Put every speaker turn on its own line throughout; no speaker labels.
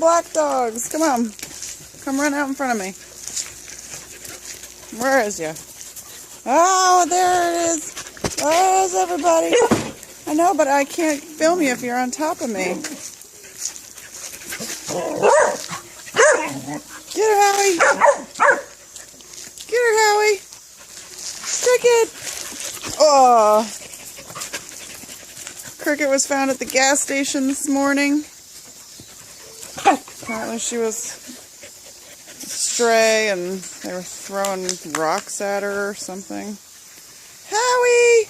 black dogs. Come on. Come run out in front of me. Where is you? Oh, there it is. There's everybody. I know, but I can't film you if you're on top of me. Get her, Howie. Get her, Howie. Cricket. Oh. Cricket was found at the gas station this morning. Apparently she was stray and they were throwing rocks at her or something. Howie!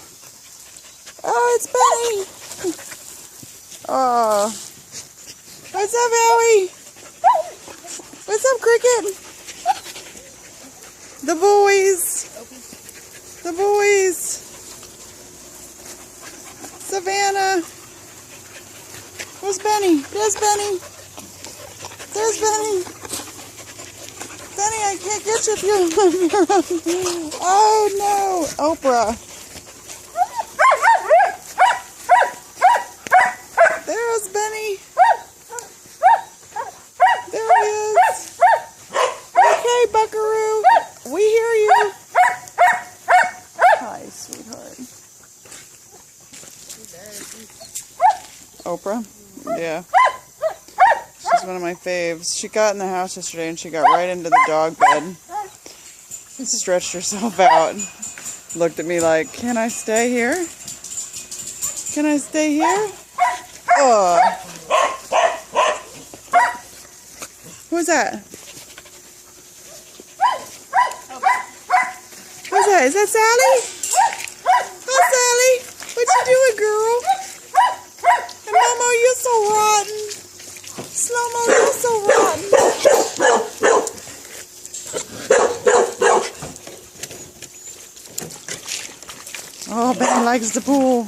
Oh, it's Benny! Oh. What's up, Howie? What's up, Cricket? The boys. The boys. Savannah. Where's Benny? There's Benny. There's Benny. Benny, I can't get you if you're around. Oh no, Oprah. There's Benny. There he is. Okay, Buckaroo. We hear you. Hi, sweetheart. Oprah? Yeah. She's one of my faves. She got in the house yesterday and she got right into the dog bed. She stretched herself out. Looked at me like, can I stay here? Can I stay here? Oh. Who's that? Who's that? Is that Sally? Hi, Sally. What you doing, girl? And Momo, you're so rotten. Slow-mo, you're so rotten. Oh, Ben likes the pool.